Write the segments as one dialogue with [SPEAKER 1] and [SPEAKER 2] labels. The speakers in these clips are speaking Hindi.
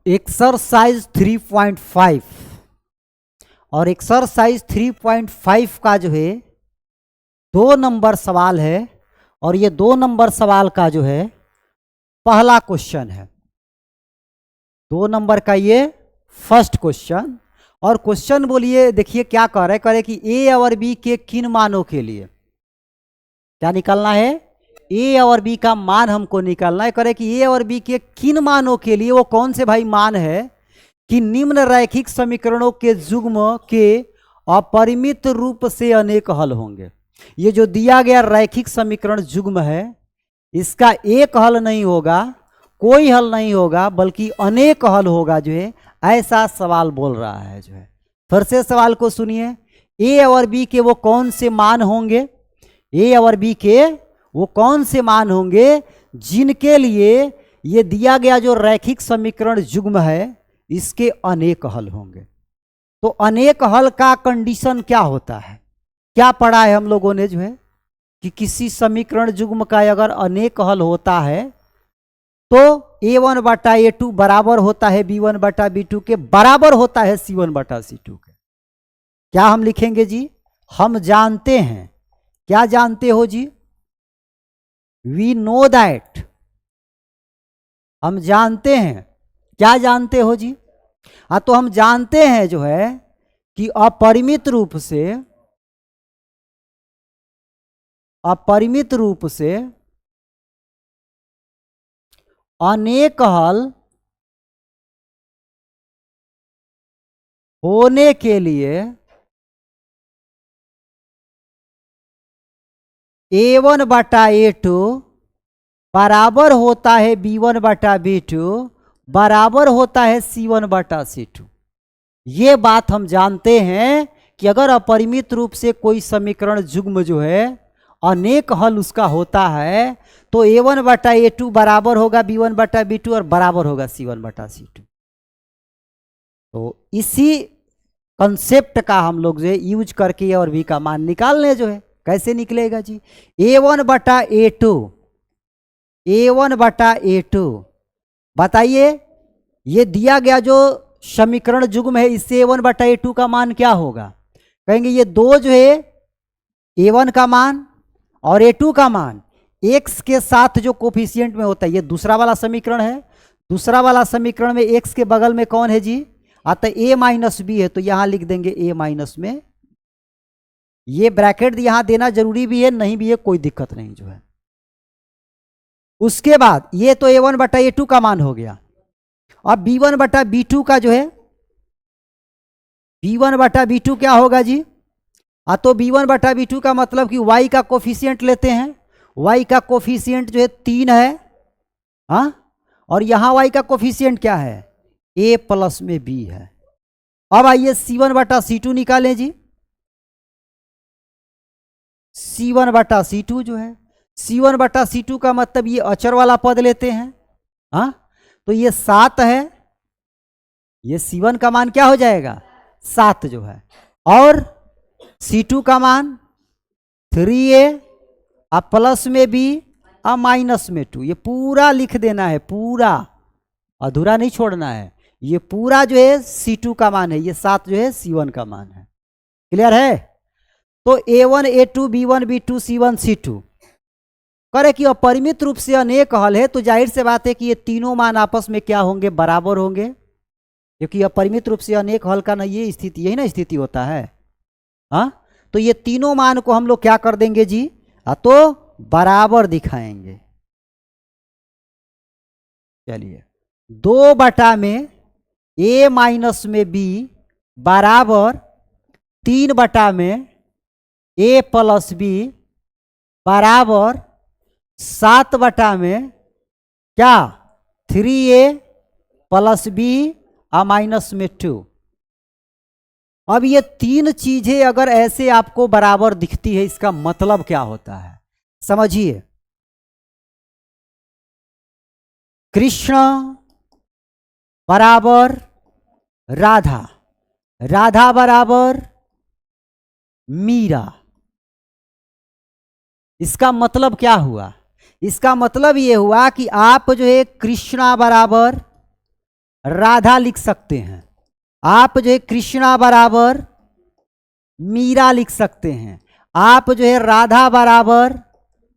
[SPEAKER 1] एक्सरसाइज 3.5 और एक्सरसाइज 3.5 का जो है 2 नंबर सवाल है और ये 2 नंबर सवाल का जो है पहला क्वेश्चन है। 2 नंबर का ये फर्स्ट क्वेश्चन। और क्वेश्चन बोलिए, देखिए क्या कह रहे कि ए और बी के किन मानों के लिए क्या निकालना है, ए और बी का मान हमको निकालना है। करे कि ए और बी के किन मानों के लिए, वो कौन से भाई मान है कि निम्न रैखिक समीकरणों के युग्म के अपरिमित रूप से अनेक हल होंगे। ये जो दिया गया रैखिक समीकरण युग्म है, इसका एक हल नहीं होगा, कोई हल नहीं होगा, बल्कि अनेक हल होगा जो है, ऐसा सवाल बोल रहा है जो है। फिर से सवाल को सुनिए, ए और बी के वो कौन से मान होंगे, ए और बी के वो कौन से मान होंगे जिनके लिए ये दिया गया जो रैखिक समीकरण युग्म है इसके अनेक हल होंगे। तो अनेक हल का कंडीशन क्या होता है, क्या पढ़ा है हम लोगों ने जो है कि किसी समीकरण युग्म का अगर अनेक हल होता है तो a1 बटा a2 बराबर होता है b1 बटा b2 के, बराबर होता है c1 बटा c2 के। क्या हम लिखेंगे जी, हम जानते हैं, क्या जानते हो जी, वी नो दैट, हम जानते हैं, क्या जानते हो जी, हाँ तो हम जानते हैं जो है कि अपरिमित रूप से अनेक हल होने के लिए a1 बटा a2 बराबर होता है b1 बटा b2 बराबर होता है c1 बटा c2। ये बात हम जानते हैं कि अगर अपरिमित रूप से कोई समीकरण युग्म जो है अनेक हल उसका होता है तो a1 बटा a2 बराबर होगा b1 बटा b2 और बराबर होगा c1 बटा c2। तो इसी कंसेप्ट का हम लोग जो है यूज करके ए और बी का मान निकालने जो है, कैसे निकलेगा जी, a1 बटा a2, a1 बटा a2, बताइए ये दिया गया जो समीकरण युग्म है इससे a1 बटा a2 का मान क्या होगा। कहेंगे ये दो जो है a1 का मान और a2 का मान x के साथ जो कोफिशिएंट में होता है, ये दूसरा वाला समीकरण है। दूसरा वाला समीकरण में x के बगल में कौन है जी, अतः a माइनस बी है, तो यहां लिख देंगे a माइनस में। ये ब्रैकेट यहां देना जरूरी भी है, नहीं भी है, कोई दिक्कत नहीं जो है। उसके बाद ये तो a1 बटा a2 का मान हो गया। अब b1 बटा b2 का जो है, b1 बटा b2 क्या होगा जी, तो b1 बटा b2 का मतलब कि y का कोफिशिएंट लेते हैं, y का कोफिशिएंट जो है 3 है, हाँ, और यहां y का कोफिशिएंट क्या है, a प्लस में b है। अब आइए c1 बटा c2 निकालें जी, c1 बटा c2 जो है, c1 बटा c2 का मतलब ये अचर वाला पद लेते हैं, हाँ, तो ये 7 है, ये c1 का मान क्या हो जाएगा 7 जो है, और c2 का मान 3a, अब प्लस में b, अब माइनस में 2। ये पूरा लिख देना है, पूरा अधूरा नहीं छोड़ना है। ये पूरा जो है c2 का मान है, ये 7 जो है c1 का मान है। क्लियर है। तो a1 a2 b1 b2 c1 c2 करे कि अपरिमित रूप से अनेक हल है, तो जाहिर से बात है कि ये तीनों मान आपस में क्या होंगे, बराबर होंगे, क्योंकि अपरिमित रूप से अनेक हल का ना ये स्थिति, यही ना स्थिति होता है, हाँ। तो ये तीनों मान को हम लोग क्या कर देंगे जी, तो बराबर दिखाएंगे। चलिए 2 बटा में a माइनस में b बराबर 3 बटा में a प्लस b बराबर 7 बटा में क्या 3a प्लस b माइनस में 2। अब ये तीन चीजें अगर ऐसे आपको बराबर दिखती है, इसका मतलब क्या होता है समझिए। कृष्ण बराबर राधा, राधा बराबर मीरा, इसका मतलब क्या हुआ, इसका मतलब ये हुआ कि आप जो है कृष्णा बराबर राधा लिख सकते हैं, आप जो है कृष्णा बराबर मीरा लिख सकते हैं, आप जो है राधा बराबर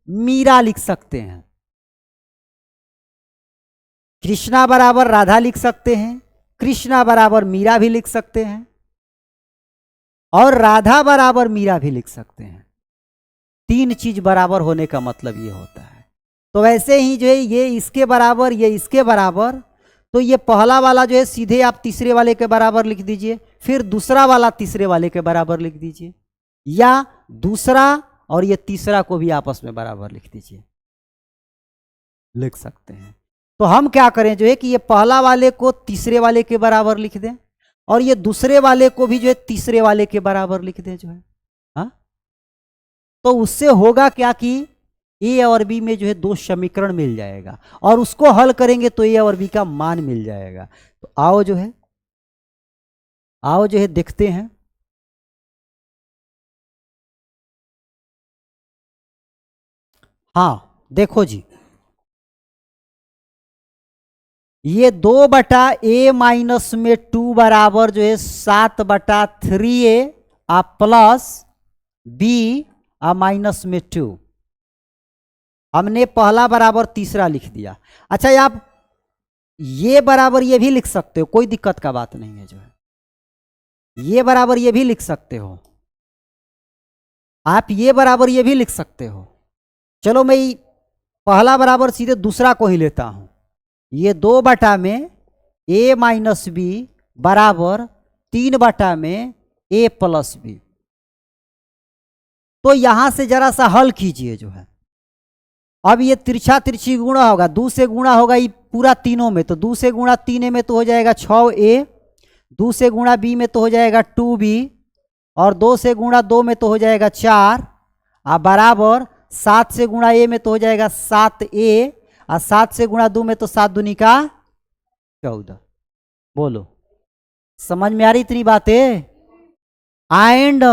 [SPEAKER 1] मीरा लिख सकते हैं, कृष्णा बराबर राधा लिख सकते हैं, कृष्णा बराबर मीरा भी लिख सकते हैं, और राधा बराबर मीरा भी लिख सकते हैं। तीन चीज बराबर होने का मतलब ये होता है। तो वैसे ही जो है ये इसके बराबर, ये इसके बराबर, तो ये पहला वाला जो है सीधे आप तीसरे वाले के बराबर लिख दीजिए, फिर दूसरा वाला तीसरे वाले के बराबर लिख दीजिए, या दूसरा और ये तीसरा को भी आपस में बराबर लिख दीजिए, लिख सकते हैं। तो हम क्या करें जो है कि ये पहला वाले को तीसरे वाले के बराबर लिख दें और ये दूसरे वाले को भी जो है तीसरे वाले के बराबर लिख दें जो है। हाँ, तो उससे होगा क्या कि ए और बी में जो है दो समीकरण मिल जाएगा और उसको हल करेंगे तो ए और बी का मान मिल जाएगा। तो आओ जो है देखते हैं। हाँ देखो जी, ये 2/a में 2 बराबर जो है 7/3a आ प्लस b आ माइनस में 2, हमने पहला बराबर तीसरा लिख दिया। अच्छा, ये आप ये बराबर ये भी लिख सकते हो, कोई दिक्कत का बात नहीं है जो है, ये बराबर ये भी लिख सकते हो, आप ये बराबर ये भी लिख सकते हो। चलो मैं पहला बराबर सीधे दूसरा को ही लेता हूं, ये 2 में a माइनस बी बराबर 3 में a प्लस बी। तो यहां से जरा सा हल कीजिए जो है। अब ये तिरछा तिरछी गुणा होगा, 2 से गुणा होगा ये पूरा तीनों में, तो 2 से गुणा 3 में तो हो जाएगा 6a, 2 से गुणा b में तो हो जाएगा 2b, और 2 से गुणा 2 में तो हो जाएगा 4, आ बराबर 7 से गुणा a में तो हो जाएगा 7a, और 7 से गुणा 2 में तो 7 दूनी का 14। बोलो, समझ में आ रही इतनी बातें? एंड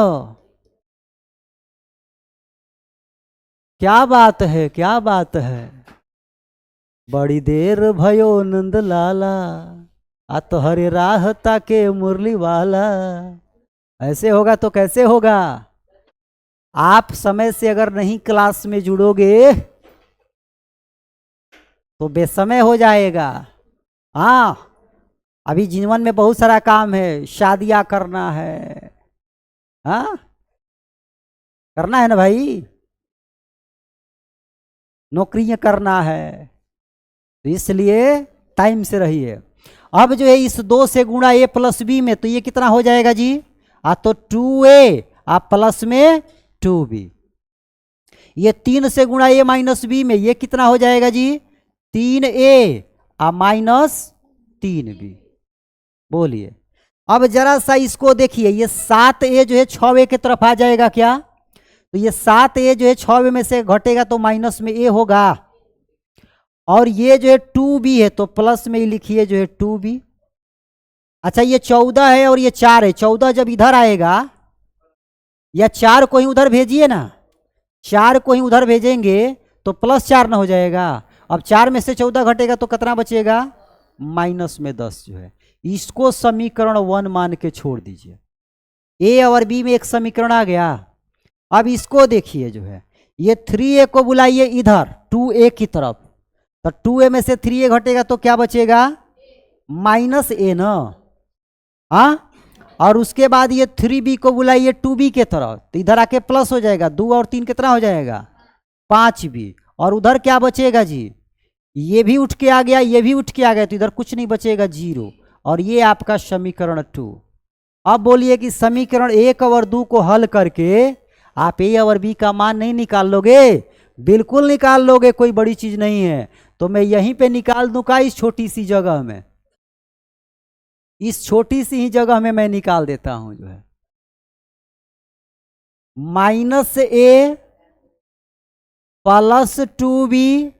[SPEAKER 1] क्या बात है, क्या बात है, बड़ी देर भयो नंद लाला आ तो हरे राह ताके मुरली वाला। ऐसे होगा तो कैसे होगा? आप समय से अगर नहीं क्लास में जुड़ोगे तो बेसमय हो जाएगा। हाँ, अभी जीवन में बहुत सारा काम है, शादियां करना है, हाँ करना है ना भाई, नौकरियां करना है, तो इसलिए टाइम से रहिए। अब जो है इस 2 से गुणा a प्लस बी में, तो ये कितना हो जाएगा जी? तो 2a आ प्लस में 2b। ये 3 से गुणा a माइनस बी में, ये कितना हो जाएगा जी? 3a आ माइनस 3b। बोलिए, अब जरा सा इसको देखिए, ये 7a जो है 6a की तरफ आ जाएगा क्या? तो ये 7a जो है 6a में से घटेगा तो माइनस में a होगा, और ये जो है 2b है तो प्लस में ही लिखिए जो है 2b। अच्छा, ये 14 है और ये 4 है, 14 जब इधर आएगा, या 4 को ही उधर भेजिए ना, 4 को ही उधर भेजेंगे तो +4 ना हो जाएगा। अब 4 में से 14 घटेगा तो कितना बचेगा? माइनस में 10 जो है। इसको समीकरण 1 मान के छोड़ दीजिए। ए और बी में एक समीकरण आ गया। अब इसको देखिए जो है, ये 3a को बुलाइए इधर 2a की तरफ, तो 2a में से 3a घटेगा तो क्या बचेगा? -a ना। हाँ, और उसके बाद ये 3b को बुलाइए 2b के तरफ, तो इधर आके प्लस हो जाएगा, 2 और 3 कितना हो जाएगा? 5b, और उधर क्या बचेगा जी? ये भी उठ के आ गया, ये भी उठ के आ गया, तो इधर कुछ नहीं बचेगा, 0। और ये आपका समीकरण 2। अब बोलिए कि समीकरण 1 और 2 को हल करके आप ए और बी का मान नहीं निकाल लोगे? बिल्कुल निकाल लोगे, कोई बड़ी चीज नहीं है। तो मैं यहीं पे निकाल दूं का? इस छोटी सी जगह में, इस छोटी सी ही जगह में मैं निकाल देता हूं जो है, -a प्लस 2b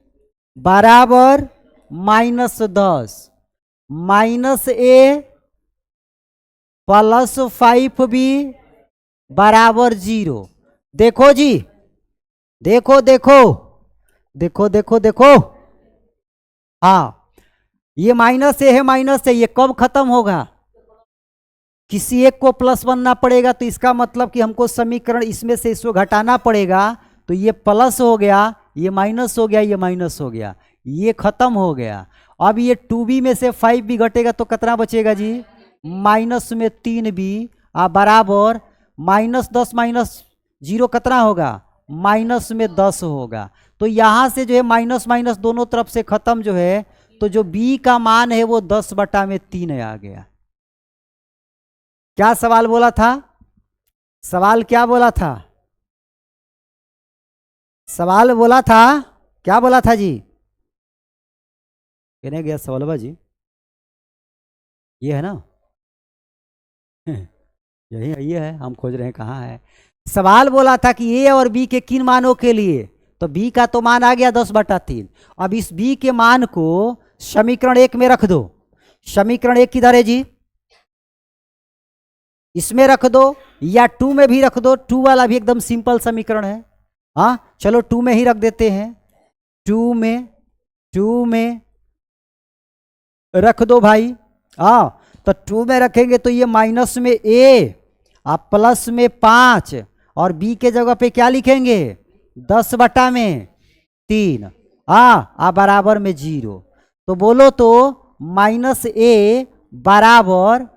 [SPEAKER 1] बराबर -10, -a प्लस 5b बराबर 0। देखो जी, देखो देखो देखो देखो देखो, हाँ ये माइनस ए है, माइनस ए, ये कब खत्म होगा? किसी एक को प्लस बनना पड़ेगा, तो इसका मतलब कि हमको समीकरण इसमें से इसको घटाना पड़ेगा। तो ये प्लस हो गया, ये माइनस हो गया, ये माइनस हो गया, ये खत्म हो गया। अब ये 2b में से 5b घटेगा तो कितना बचेगा जी? माइनस में 3b बराबर -10 माइनस 0 कितना होगा? माइनस में 10 होगा। तो यहाँ से जो है माइनस माइनस दोनों तरफ से खत्म जो है, तो जो b का मान है वो 10/3 आ गया। क्या सवाल बोला था? सवाल क्या बोला था? सवाल बोला था, क्या बोला था जी? कहने गया सवाल जी, ये है ना यही है, हम खोज रहे हैं कहाँ है। सवाल बोला था कि ए और बी के किन मानों के लिए? तो बी का तो मान आ गया 10/3। अब इस बी के मान को समीकरण 1 में रख दो। समीकरण 1 किधर है जी? इसमें रख दो या 2 में भी रख दो। 2 वाला भी एकदम सिंपल समीकरण है। हाँ चलो 2 में ही रख देते हैं। 2 में रख दो भाई। हाँ तो 2 में रखेंगे तो ये माइनस में a प्लस में 5 और b के जगह पे क्या लिखेंगे? 10/3 बराबर में 0। तो बोलो तो -a बराबर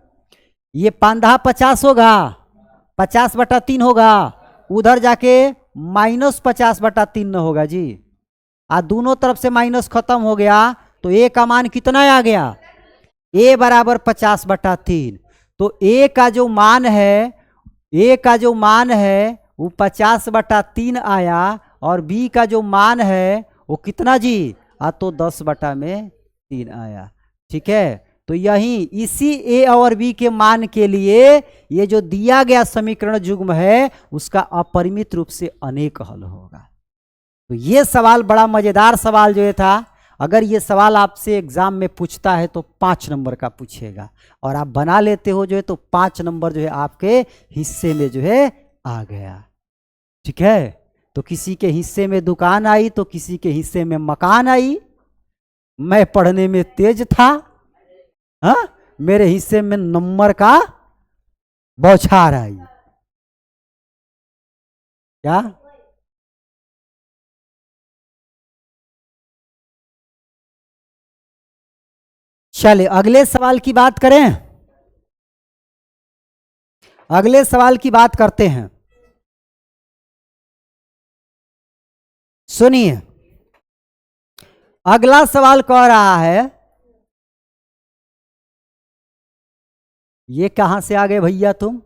[SPEAKER 1] ये 5×50 होगा, 50/3 होगा, उधर जाके -50/3 न होगा जी। दोनों तरफ से माइनस खत्म हो गया तो a का मान कितना आ गया? a बराबर 50/3। तो a का जो मान है वो 50/3 आया और b का जो मान है वो कितना जी? तो 10/3 आया। ठीक है, तो यही इसी a और b के मान के लिए ये जो दिया गया समीकरण युग्म है उसका अपरिमित रूप से अनेक हल होगा। तो ये सवाल बड़ा मजेदार सवाल जो है था। अगर ये सवाल आपसे एग्जाम में पूछता है तो 5 नंबर का पूछेगा और आप बना लेते हो जो है तो 5 नंबर जो है आपके हिस्से में जो है आ गया। ठीक है, तो किसी के हिस्से में दुकान आई तो किसी के हिस्से में मकान आई। मैं पढ़ने में तेज था, मेरे हिस्से में नंबर का बौछार आई। क्या? चलिए अगले सवाल की बात करें। अगले सवाल की बात करते हैं। सुनिए, अगला सवाल कह रहा है, ये कहां से आ गए भैया तुम?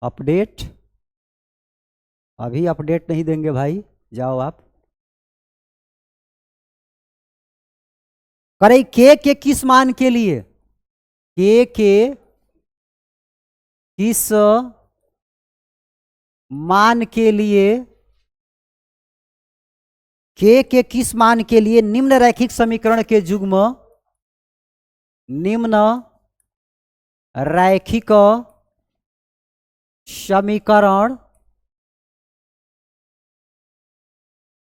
[SPEAKER 1] अपडेट? अभी अपडेट नहीं देंगे भाई, जाओ आप। करे के किस मान के लिए? के किस मान के लिए? के किस मान के लिए निम्न रैखिक समीकरण के युग्म, निम्न रैखिक समीकरण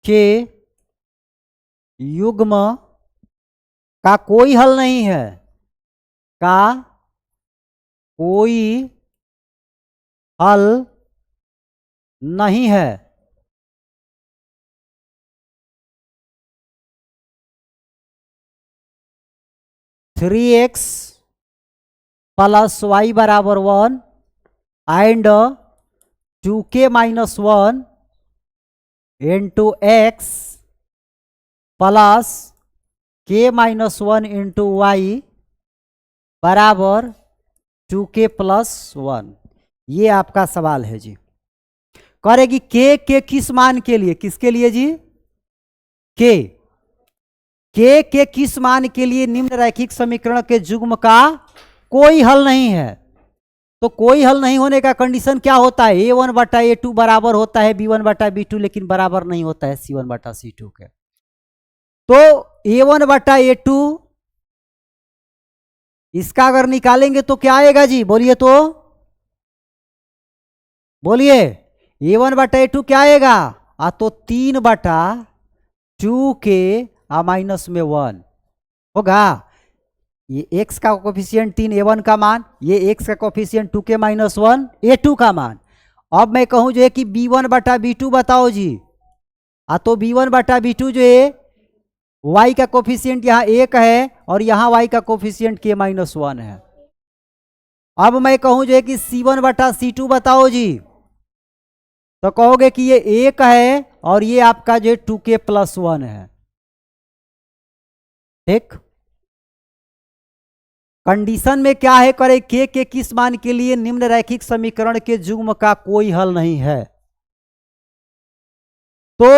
[SPEAKER 1] के युग्म का कोई हल नहीं है, का कोई हल नहीं है। थ्री एक्स प्लस वाई बराबर 1 and 2k minus 1 into X plus k minus 1 into Y बराबर 2k प्लस 1। ये आपका सवाल है जी। करेगी के किस मान के लिए? किसके लिए जी? के किस मान के लिए निम्न रैखिक समीकरण के युग्म का कोई हल नहीं है। तो कोई हल नहीं होने का कंडीशन क्या होता है? a1/a2 बराबर होता है b1/b2, लेकिन बराबर नहीं होता है c1/c2 के। तो a1/a2 इसका अगर निकालेंगे तो क्या आएगा जी? बोलिए तो, बोलिए। a1/a2 क्या आएगा? तो 3/2 के -1 होगा। ये x का कोफिशिएंट 3 a1 का मान, ये x का कोफिशिएंट 2k - 1 a2 का मान। अब मैं कहूं जो है कि b1 बटा b2 बताओ जी। तो b1 बटा b2 जो है y का कोफिशिएंट यहाँ 1 है और यहाँ y का कोफिशिएंट k - 1 है। अब मैं कहूं जो है कि c1 बटा c2 बताओ जी, तो कहोगे कि ये 1 है और ये आपका जो 2k + 1 है। ठीक, कंडीशन में क्या है, करे k के किस मान के लिए निम्न रैखिक समीकरण के युग्म का कोई हल नहीं है। तो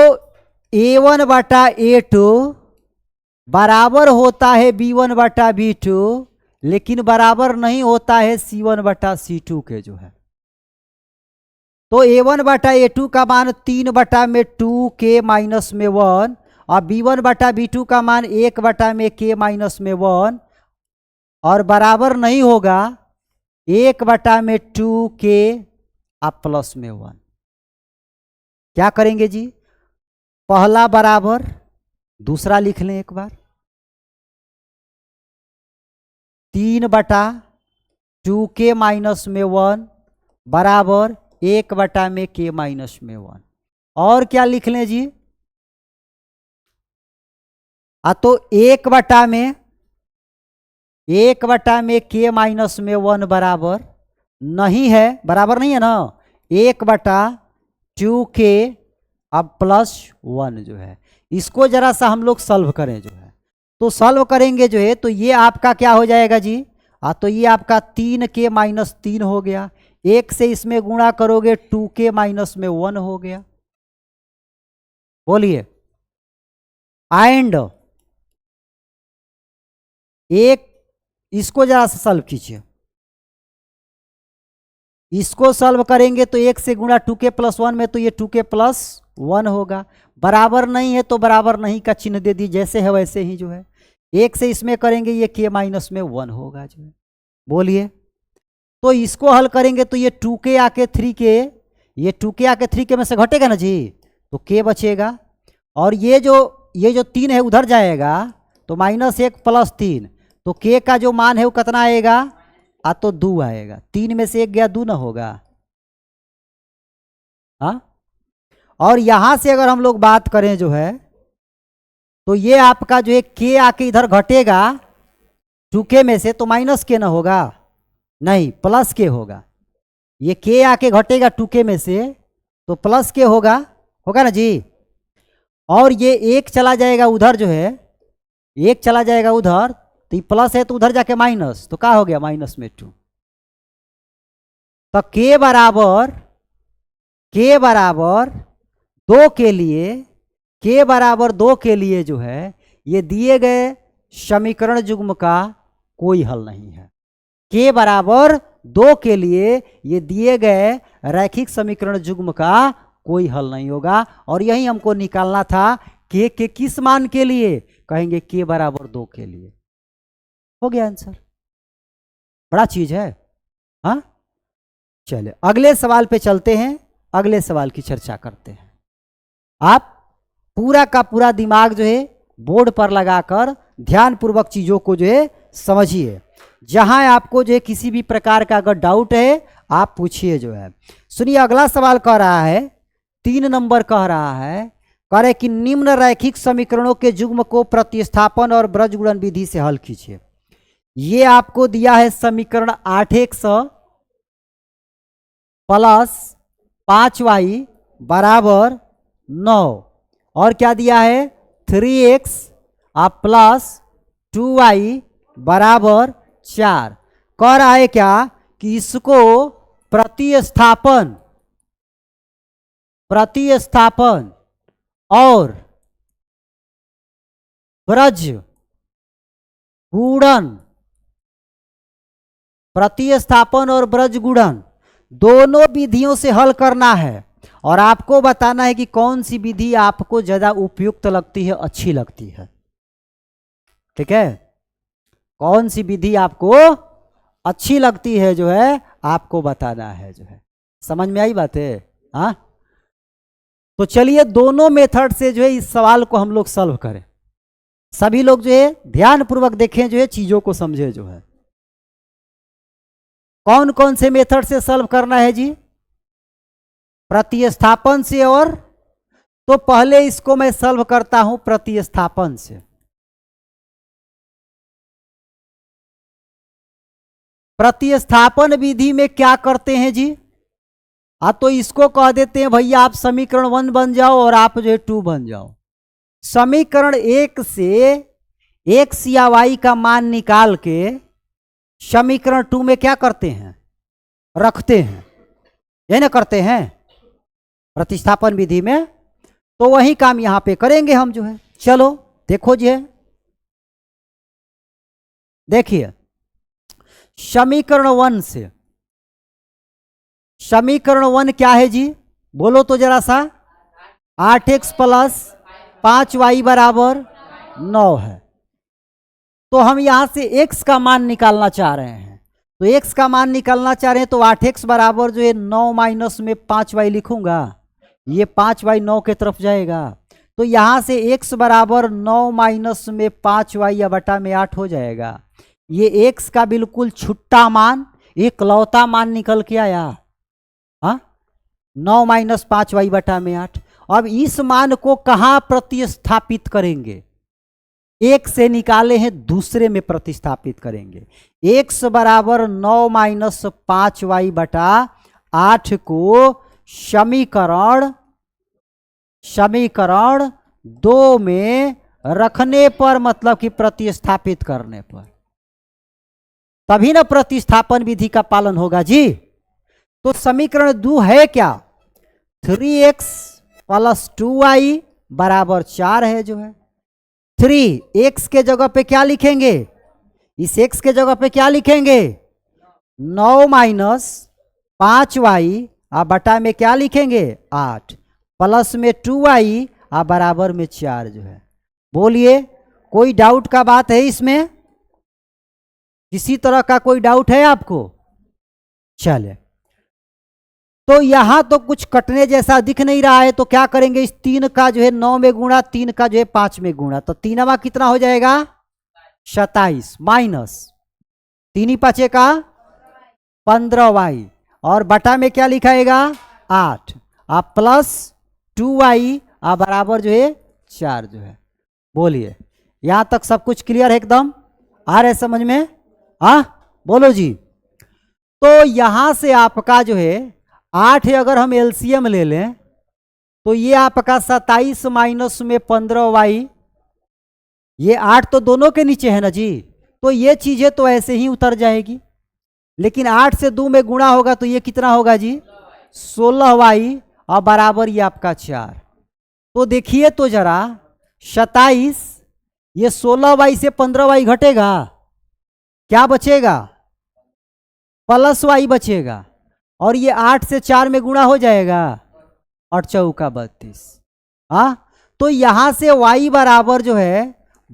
[SPEAKER 1] a1 बटा a2 बराबर होता है b1 बटा b2, लेकिन बराबर नहीं होता है c1 बटा c2 के जो है। तो a1 बटा a2 का मान 3 बटा में 2k - 1 और b1 बटा b2 का मान 1 बटा में k - 1 और बराबर नहीं होगा 1 बटा में 2k + 1। क्या करेंगे जी, पहला बराबर दूसरा लिख लें एक बार, 3 बटा 2k - 1 बराबर 1 बटा में k - 1। और क्या लिख लें जी, तो 1 बटा में k - 1 बराबर नहीं है, बराबर नहीं है ना, 1 बटा 2k अब +1 जो है। इसको जरा सा हम लोग सॉल्व करें जो है, तो सॉल्व करेंगे जो है तो ये आपका क्या हो जाएगा जी, तो ये आपका 3k - 3 हो गया, 1 से इसमें गुणा करोगे 2k - 1 हो गया। बोलिए, एंड एक इसको जरा सा सॉल्व कीजिए, इसको सॉल्व करेंगे तो 1 से गुणा 2k + 1 में तो ये 2k + 1 होगा। बराबर नहीं है तो बराबर नहीं का चिन्ह दे दी, जैसे है वैसे ही जो है। 1 से इसमें करेंगे ये k - 1 होगा जो है। बोलिए, तो इसको हल करेंगे तो ये 2k आके 3k, ये 2k आके 3k में से घटेगा ना जी, तो k बचेगा और ये जो 3 है उधर जाएगा तो -1 + 3, तो k का जो मान है वो कितना आएगा, तो 2 आएगा। 3 में से 1 गया 2 ना होगा। हाँ, और यहां से अगर हम लोग बात करें जो है तो ये आपका जो है k आके इधर घटेगा 2k में से, तो -k ना होगा, नहीं +k होगा। ये k आके घटेगा 2k में से तो +k होगा ना जी। और ये 1 चला जाएगा उधर जो है, 1 चला जाएगा उधर, तो ये प्लस है तो उधर जाके माइनस, तो क्या हो गया -2। तो k बराबर 2 के लिए, k बराबर 2 के लिए जो है ये दिए गए समीकरण युग्म का कोई हल नहीं है। k बराबर 2 के लिए ये दिए गए रैखिक समीकरण युग्म का कोई हल नहीं होगा। और यही हमको निकालना था k के किस मान के लिए, कहेंगे k बराबर 2 के लिए। हो गया आंसर, बड़ा चीज है। हाँ, चलिए अगले सवाल पे चलते हैं, अगले सवाल की चर्चा करते हैं। आप पूरा का पूरा दिमाग जो है बोर्ड पर लगाकर ध्यानपूर्वक चीजों को जो है समझिए। जहां आपको जो है किसी भी प्रकार का अगर डाउट है आप पूछिए जो है। सुनिए, अगला सवाल कह रहा है, 3 नंबर कह रहा है, कह रहे कि निम्न रैखिक समीकरणों के युग्म को प्रतिस्थापन और ब्रजगुणन विधि से हल कीजिए। ये आपको दिया है समीकरण 8x + 5y बराबर 9, और क्या दिया है 3x + 2y बराबर 4। कह रहा है क्या कि इसको प्रतिस्थापन और ब्रज गुणन, प्रतिस्थापन और ब्रज गुणन दोनों विधियों से हल करना है, और आपको बताना है कि कौन सी विधि आपको ज्यादा उपयुक्त लगती है, अच्छी लगती है। ठीक है, कौन सी विधि आपको अच्छी लगती है जो है आपको बताना है जो है। समझ में आई बात है? हाँ, तो चलिए दोनों मेथड से जो है इस सवाल को हम लोग सॉल्व करें। सभी लोग जो है ध्यान पूर्वक देखें, जो है चीजों को समझे। जो है कौन कौन से मेथड से सॉल्व करना है जी? प्रतिस्थापन से। और तो पहले इसको मैं सॉल्व करता हूं प्रतिस्थापन से। प्रतिस्थापन विधि में क्या करते हैं जी? तो इसको कह देते हैं भैया आप समीकरण 1 बन जाओ और आप जो है 2 बन जाओ। समीकरण 1 से x या y का मान निकाल के समीकरण 2 में क्या करते हैं? रखते हैं। ये ना करते हैं प्रतिस्थापन विधि में। तो वही काम यहां पे करेंगे हम जो है। चलो देखो जी, देखिए समीकरण 1 से, समीकरण 1 क्या है जी? बोलो तो जरा सा। 8x प्लस 5y बराबर 9 है। तो हम यहां से x का मान निकालना चाह रहे हैं। तो x का मान निकालना चाह रहे हैं तो 8x बराबर जो है 9 माइनस में 5y लिखूंगा। ये 5y 9 के तरफ जाएगा। तो यहां से x बराबर 9 माइनस में 5y या बटा में 8 हो जाएगा। ये x का बिल्कुल छुट्टा मान, इकलौता मान निकल के आया। हाँ, 9 माइनस 5y बटा में 8। अब इस मान को कहां प्रतिस्थापित करेंगे? एक से निकाले हैं दूसरे में प्रतिस्थापित करेंगे। x बराबर 9 माइनस 5y बटा 8 को समीकरण 2 में रखने पर, मतलब कि प्रतिस्थापित करने पर, तभी ना प्रतिस्थापन विधि का पालन होगा जी। तो समीकरण 2 है क्या? 3x प्लस 2y बराबर 4 है जो है। 3x के जगह पे क्या लिखेंगे? इस x के जगह पे क्या लिखेंगे? 9 माइनस 5y बटा में क्या लिखेंगे? 8 प्लस में 2y बराबर में 4 जो है। बोलिए कोई डाउट का बात है इसमें? किसी तरह का कोई डाउट है आपको? चले, तो यहां तो कुछ कटने जैसा दिख नहीं रहा है। तो क्या करेंगे? इस 3 का जो है 9 में गुणा, 3 का जो है 5 में गुणा। तो 3 कितना हो जाएगा? 27 माइनस 3 5 का 15y और बटा में क्या लिखाएगा? 8 प्लस 2y बराबर जो है 4 जो है। बोलिए यहां तक सब कुछ क्लियर है? एकदम आ रहा है समझ में? बोलो जी। तो यहां से आपका जो है 8 अगर हम एलसीएम ले लें तो ये आपका 27 माइनस में 15y, ये 8 तो दोनों के नीचे है ना जी। तो ये चीजें तो ऐसे ही उतर जाएगी। लेकिन 8 से 2 में गुणा होगा तो ये कितना होगा जी? 16y और बराबर ये आपका 4। तो देखिए तो जरा 27, ये 16y से 15y घटेगा, क्या बचेगा? प्लस y बचेगा। और ये 8 से 4 में गुणा हो जाएगा, 8 चौका 32। तो यहां से y बराबर जो है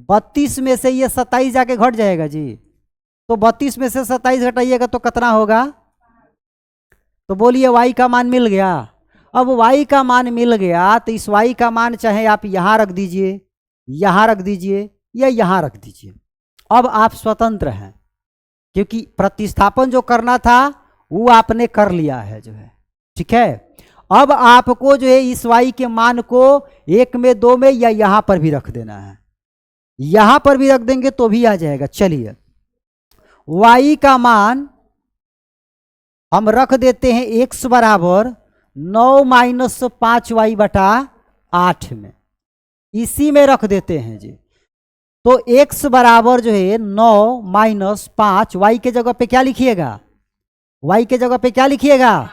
[SPEAKER 1] 32 में से ये 27 जाके घट जाएगा जी। तो 32 में से 27 घटाइएगा तो कितना होगा? तो बोलिए y का मान मिल गया। अब y का मान मिल गया तो इस y का मान चाहे आप यहां रख दीजिए, यहां रख दीजिए या यहां रख दीजिए। अब आप स्वतंत्र हैं, क्योंकि प्रतिस्थापन जो करना था वो आपने कर लिया है जो है। ठीक है, अब आपको जो है इस y के मान को 1 में 2 में या यहां पर भी रख देना है। यहां पर भी रख देंगे तो भी आ जाएगा। चलिए y का मान हम रख देते हैं x बराबर 9 माइनस 5y बटा 8 में, इसी में रख देते हैं जी। तो x बराबर जो है 9 माइनस 5, y के जगह पे क्या लिखिएगा? y के जगह पे क्या लिखिएगा?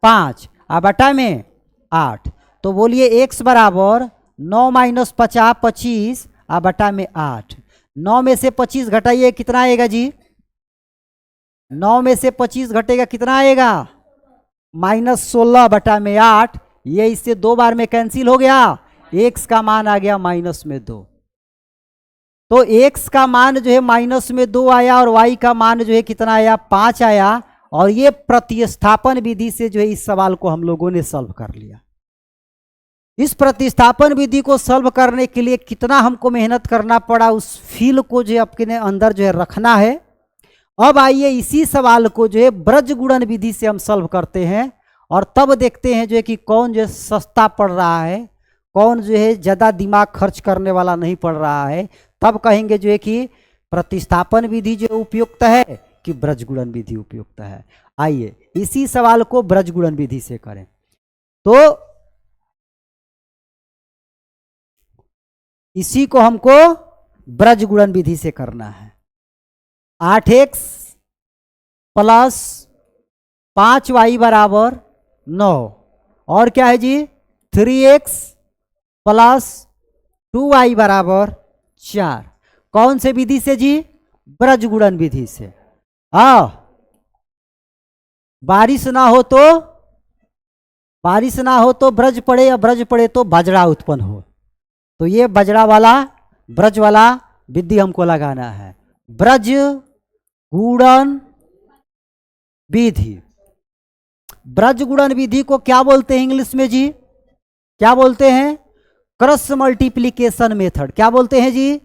[SPEAKER 1] 5 बटा में 8। तो बोलिए x बराबर 9 माइनस 50 25 बटा में 8। 9 में से 25 घटाइए, कितना आएगा जी? 9 में से 25 घटेगा, कितना आएगा? माइनस 16 बटा में 8। ये इससे 2 बार में कैंसिल हो गया, x का मान आ गया माइनस में 2। तो x का मान जो है माइनस में 2 आया और y का मान जो है कितना आया? 5 आया। और ये प्रतिस्थापन विधि से जो है इस सवाल को हम लोगों ने सॉल्व कर लिया। इस प्रतिस्थापन विधि को सॉल्व करने के लिए कितना हमको मेहनत करना पड़ा, उस फील को जो अपने अंदर जो है रखना है। अब आइए इसी सवाल को जो है ब्रज गुणन विधि से हम सॉल्व करते हैं और तब देखते हैं जो है कि कौन जो है सस्ता पड़ रहा है, कौन जो है ज़्यादा दिमाग खर्च करने वाला नहीं पड़ रहा है। तब कहेंगे जो है कि प्रतिस्थापन विधि जो उपयुक्त है कि ब्रज गुणन विधि उपयुक्त है। आइए इसी सवाल को ब्रज गुणन विधि से करें। तो इसी को हमको ब्रज गुणन विधि से करना है। 8x प्लस 5y बराबर 9 और क्या है जी 3x प्लस 2y बराबर 4। कौन से विधि से जी? ब्रज गुणन विधि से। बारिश ना हो तो ब्रज पड़े या ब्रज पड़े तो बजड़ा उत्पन्न हो। तो ये बजड़ा वाला ब्रज वाला विधि हमको लगाना है, ब्रज गुणन विधि। ब्रज गुणन विधि को क्या बोलते हैं इंग्लिश में जी? क्या बोलते हैं? Cross multiplication method. क्या बोलते हैं जी?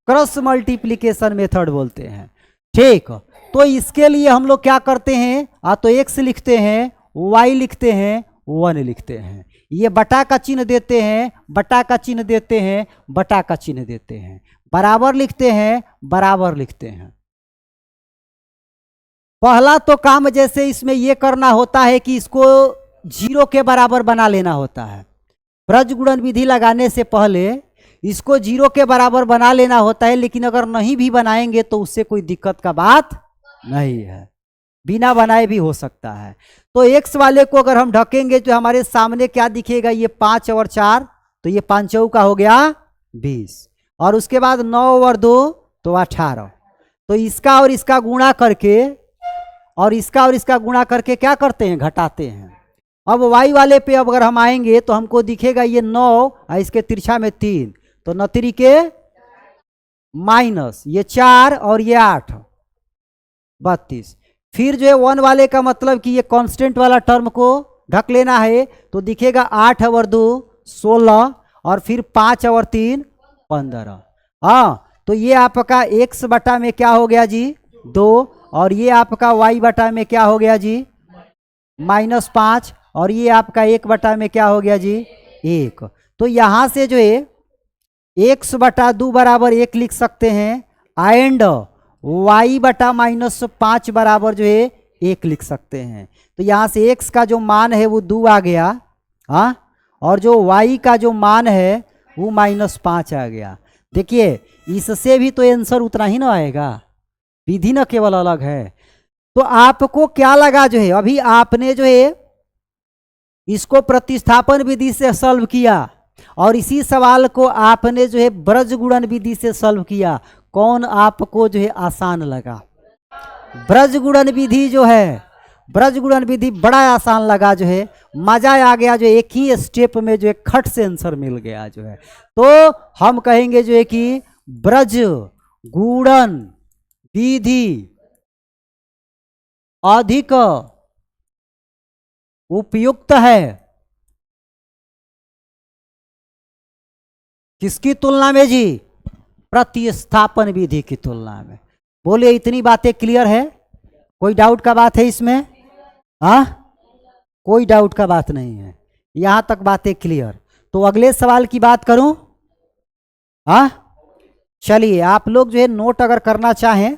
[SPEAKER 1] क्रॉस मल्टीप्लिकेशन मेथड बोलते हैं। ठीक, तो इसके लिए हम लोग क्या करते हैं, तो x लिखते हैं, y लिखते हैं, 1 लिखते हैं। ये बटा का चिन्ह देते हैं, बटा का चिन्ह देते हैं, बटा का चिन्ह देते हैं, बराबर लिखते हैं, बराबर लिखते हैं। पहला तो काम जैसे इसमें ये करना होता है कि इसको 0 के बराबर बना लेना होता है। ब्रज गुणन विधि लगाने से पहले इसको 0 के बराबर बना लेना होता है, लेकिन अगर नहीं भी बनाएंगे तो उससे कोई दिक्कत का बात नहीं है, बिना बनाए भी हो सकता है। तो x वाले को अगर हम ढकेंगे तो हमारे सामने क्या दिखेगा, ये 5 और 4, तो ये 5 चौका का हो गया 20, और उसके बाद 9 और 2 तो 18। तो इसका और इसका गुणा करके और इसका और इसका गुणा करके क्या करते हैं, घटाते हैं। अब y वाले पे अगर हम आएंगे तो हमको दिखेगा ये 9 और इसके तिरछा में 3, तो 9 के माइनस ये 4 और ये 8 32। फिर जो है 1 वाले का मतलब कि ये कांस्टेंट वाला टर्म को ढक लेना है, तो दिखेगा 8 और 2 16 और फिर 5 और 3 15। तो ये आपका x बटा में क्या हो गया जी 2, और ये आपका y बटा में क्या हो गया जी -5, और ये आपका 1 बटा में क्या हो गया जी 1। तो यहाँ से जो है x बटा 2 बराबर 1 लिख सकते हैं, एंड y बटा -5 बराबर जो है 1 लिख सकते हैं। तो यहाँ से x का जो मान है वो 2 आ गया, और जो y का जो मान है वो -5 आ गया। देखिए इससे भी तो आंसर उतना ही ना आएगा, विधि न केवल अलग है। तो आपको क्या लगा जो है, अभी आपने जो है इसको प्रतिस्थापन विधि से सॉल्व किया और इसी सवाल को आपने जो है ब्रज गुणन विधि से सॉल्व किया, कौन आपको जो है आसान लगा? ब्रज गुणन विधि जो है, ब्रज गुणन विधि बड़ा आसान लगा, जो है मजा आ गया, जो एक ही स्टेप में जो है खट से आंसर मिल गया जो है। तो हम कहेंगे जो है कि ब्रज गुणन विधि अधिक उपयुक्त है किसकी तुलना में जी? प्रतिस्थापन विधि की तुलना में। बोलिए इतनी बातें क्लियर है? कोई डाउट का बात है इसमें? कोई डाउट का बात नहीं है, यहां तक बातें क्लियर। तो अगले सवाल की बात करूं। चलिए आप लोग जो है नोट अगर करना चाहें